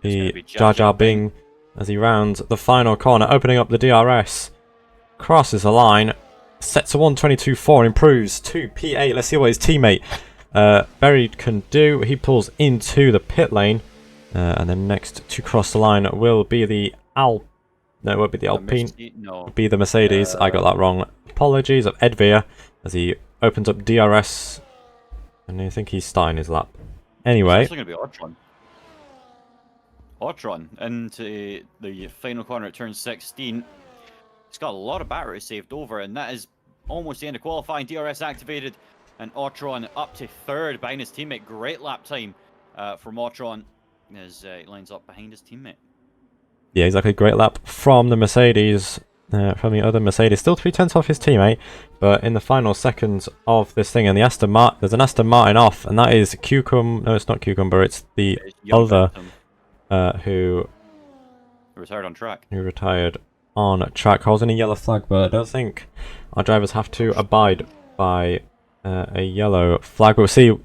the Jar Jar Bing as he rounds the final corner, opening up the DRS. Crosses the line, sets a 1:22.4, improves to P8. Let's see what his teammate Buried can do. He pulls into the pit lane, and then next to cross the line will be the No, it won't be the Alpine. No. It'll be the Mercedes. I got that wrong. Apologies of Ed Veer as he opens up DRS, and I think he's starting his lap. Anyway, It's actually going to be Otron into the final corner at turn 16. He's got a lot of battery saved over, and that is almost the end of qualifying. DRS activated, and Otron up to third behind his teammate. Great lap time from Otron as he lines up behind his teammate. yeah, exactly. Great lap from the Mercedes, from the other Mercedes. Still 3/10 off his teammate, but in the final seconds of this thing, and the Aston Martin, there's an Aston Martin off, and that is Cucumber. No, it's not Cucumber. It's the other who retired on track. Who retired on track, holding a yellow flag, but I don't think our drivers have to abide by a yellow flag. We'll see.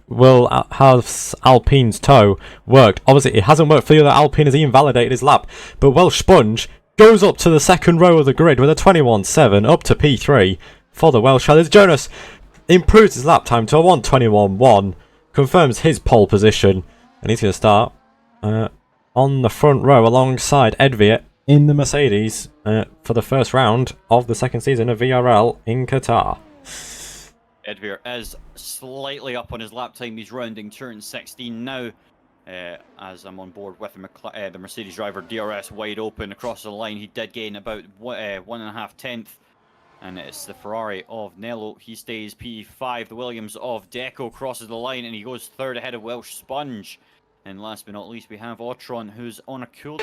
Has Alpine's toe worked? Obviously, it hasn't worked for the other Alpine as he invalidated his lap, but Welsh Sponge goes up to the second row of the grid with a 21.7 up to P3 for the Welsh. As Jonas improves his lap time to a 1:21.1, confirms his pole position, and he's going to start on the front row alongside Ed Veer in the Mercedes for the first round of the second season of VRL in Qatar. Ed Veer is slightly up on his lap time. He's rounding turn 16 now. As I'm on board with the Mercedes driver, DRS wide open across the line. He did gain about 1.5 tenths. And it's the Ferrari of Nello. He stays P5. The Williams of Deco crosses the line, and he goes third ahead of Welsh Sponge. And last but not least, we have Otron, who's on a cooldown.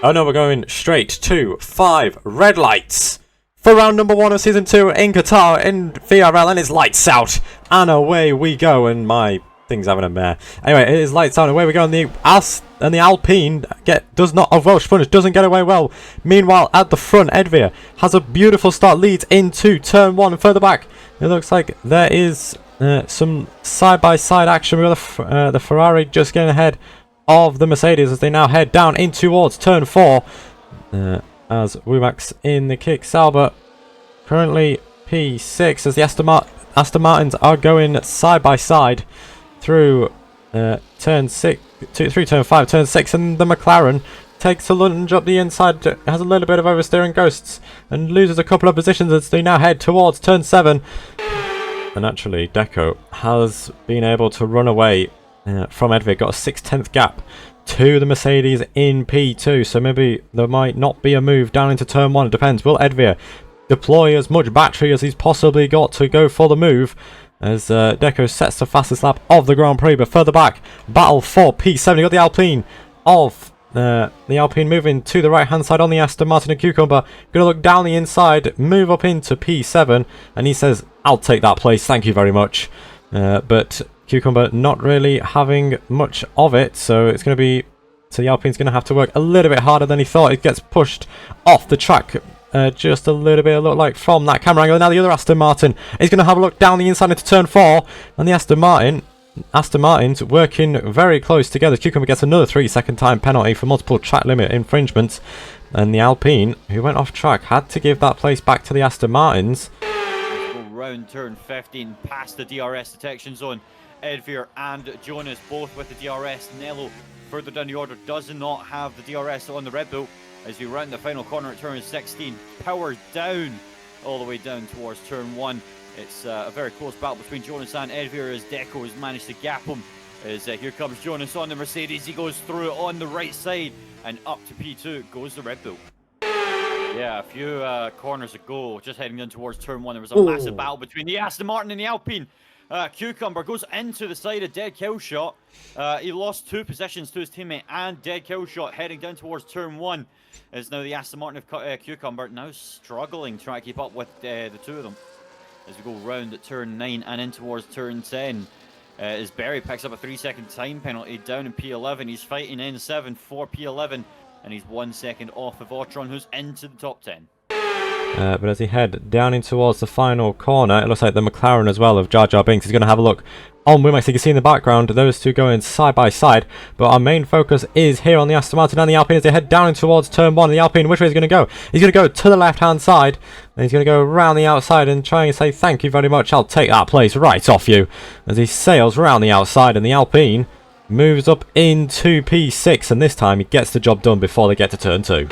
Oh no, we're going straight to 5 red lights for round number 1 of season 2 in Qatar in VRL, and it's lights out, and away we go. And my thing's having a mare. Anyway, it is lights out, and away we go. And the Alpine does not of Welsh Sponge doesn't get away well. Meanwhile, at the front, Ed Veer has a beautiful start, leads into turn 1, and further back, it looks like there is some side-by-side action with the Ferrari just getting ahead of the Mercedes as they now head down in towards turn 4. As Womack's in the kick. Salbert currently P6 as the Aston Martins are going side by side through turn 6, through turn 5, turn 6, and the McLaren takes a lunge up the inside, has a little bit of oversteering ghosts, and loses a couple of positions as they now head towards turn 7. And actually, Deco has been able to run away from Ed Veer, got a 6/10 gap to the Mercedes in P2, so maybe there might not be a move down into turn 1. It depends. Will Ed Veer deploy as much battery as he's possibly got to go for the move as Deco sets the fastest lap of the Grand Prix? But further back, battle for P7. You got the Alpine of the Alpine moving to the right hand side on the Aston Martin and Cucumber. Gonna look down the inside, move up into P7, and he says, "I'll take that place, thank you very much." But Cucumber not really having much of it, so it's going to be... So the Alpine's going to have to work a little bit harder than he thought. It gets pushed off the track just a little bit, it looked like, from that camera angle. Now the other Aston Martin is going to have a look down the inside into turn 4, and the Aston Martins working very close together. Cucumber gets another 3-second time penalty for multiple track limit infringements, and the Alpine, who went off track, had to give that place back to the Aston Martins. Round turn 15, past the DRS detection zone. Ed Veer and Jonas both with the DRS. Nello further down the order does not have the DRS on the Red Bull as we round the final corner at turn 16. Power down all the way down towards turn 1. It's a very close battle between Jonas and Ed Veer as Deco has managed to gap him. As here comes Jonas on the Mercedes. He goes through on the right side, and up to P2 goes the Red Bull. Yeah, a few corners ago, just heading down towards turn 1, there was a massive battle between the Aston Martin and the Alpine. Cucumber goes into the side of Dead Kill Shot. He lost 2 positions to his teammate and Dead Kill Shot heading down towards turn 1. As now the Aston Martin of Cucumber now struggling to try to keep up with the two of them. As we go round at turn 9 and in towards turn 10. As Berry picks up a 3-second time penalty down in P11. He's fighting N7 for P11. And he's 1 second off of Otron, who's into the top 10. But as he head down in towards the final corner, it looks like the McLaren as well of Jar Jar Binks is going to have a look on Wimax. You can see in the background those two going side by side, but our main focus is here on the Aston Martin and the Alpine as they head down in towards turn 1. The Alpine, which way is he going to go? He's going to go to the left hand side, and he's going to go around the outside and try and say thank you very much, I'll take that place right off you, as he sails around the outside, and the Alpine moves up into P6, and this time he gets the job done before they get to turn 2.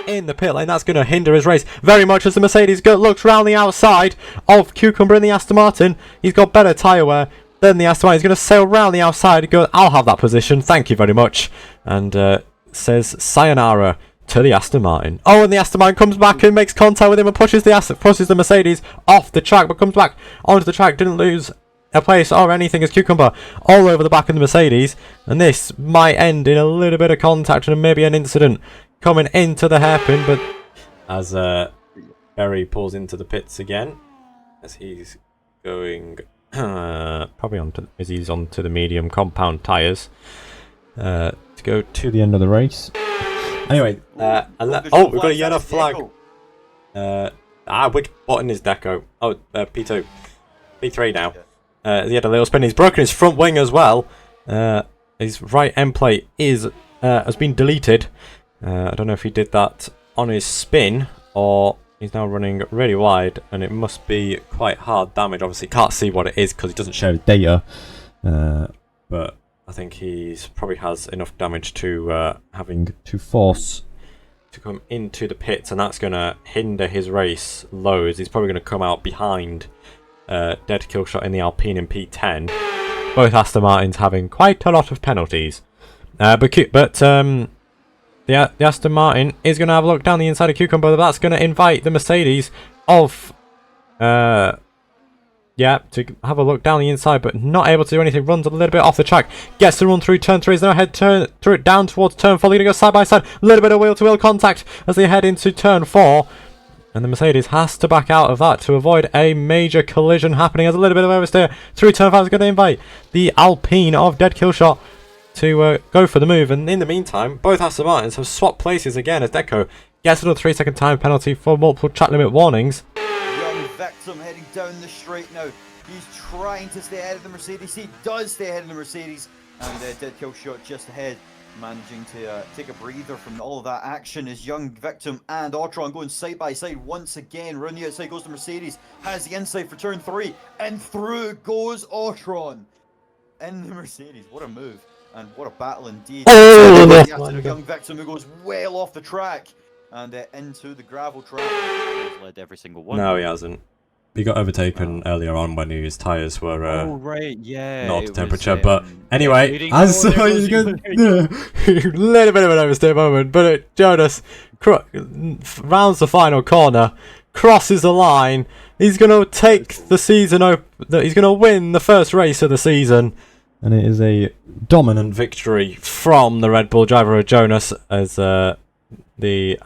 In the pit lane, that's going to hinder his race very much as the Mercedes looks round the outside of Cucumber in the Aston Martin. He's got better tyre wear than the Aston Martin. He's going to sail round the outside, go, I'll have that position, thank you very much, and says sayonara to the Aston Martin. Oh, and the Aston Martin comes back and makes contact with him and pushes the Mercedes off the track, but comes back onto the track, didn't lose a place or anything as Cucumber all over the back of the Mercedes, and this might end in a little bit of contact and maybe an incident coming into the hairpin, but as Berry pulls into the pits again, as he's going probably onto the medium compound tyres to go to the end of the race. Anyway, oh, we've got a yellow flag. Which button is Deco? Oh, P2, P3 now. He had a little spin. He's broken his front wing as well. His right end plate has been deleted. I don't know if he did that on his spin or he's now running really wide, and it must be quite hard damage. Obviously, can't see what it is because he doesn't show data. But I think he's probably has enough damage to having to force to come into the pits, and that's going to hinder his race loads. He's probably going to come out behind Dead Killshot in the Alpine in P10. Both Aston Martins having quite a lot of penalties. The Aston Martin is going to have a look down the inside of Cucumber. That's going to invite the Mercedes of to have a look down the inside, but not able to do anything. Runs a little bit off the track, gets to run through turn 3, is now head through it down towards turn 4. They're going to go side by side, a little bit of wheel-to-wheel contact as they head into turn 4, and the Mercedes has to back out of that to avoid a major collision happening, as a little bit of oversteer through turn 5 is going to invite the Alpine of Dead Killshot to go for the move. And in the meantime, both Aston Martins have swapped places again as Deco gets another 3-second time penalty for multiple track limit warnings. Young Victim heading down the straight now. He's trying to stay ahead of the Mercedes. He does stay ahead of the Mercedes, and Dead Killshot just ahead, managing to take a breather from all of that action. Is Young Victim and Otron going side by side once again. Round the outside goes the Mercedes, has the inside for turn 3, and through goes Otron in the Mercedes. What a move. And what a battle indeed. Young Victim, who goes well off the track and into the gravel track. He's led every single one. No, he hasn't. He got overtaken earlier on when his tyres were not up to temperature. But anyway, as so he's going a little bit of an oversteer moment, but Jonas rounds the final corner, crosses the line. He's going to take the season over. He's going to win the first race of the season. And it is a dominant victory from the Red Bull driver Jonas, as the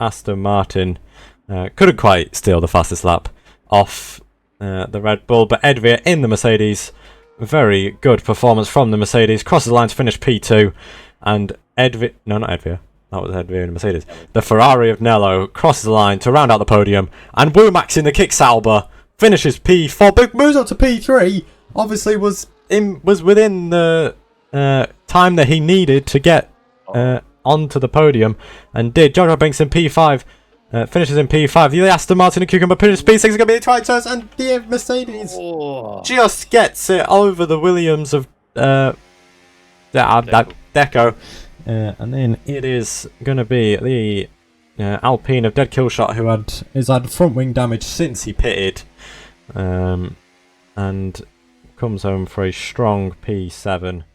Aston Martin couldn't quite steal the fastest lap off the Red Bull. But Edvir in the Mercedes, very good performance from the Mercedes, crosses the line to finish P2. And not Edvir, that was Edvir in the Mercedes. The Ferrari of Nello crosses the line to round out the podium. And Womax in the Kick Sauber finishes P4, but moves up to P3. Obviously was within the time that he needed to get onto the podium, and did. Jar Jar Binks in P5 finishes in P5. The Aston Martin and Cucumber finishes P6. Is going to be the try-turns, and the Mercedes just gets it over the Williams of Deco. And then it is going to be the Alpine of Dead Killshot, who has had front wing damage since he pitted, and comes home for a strong P7.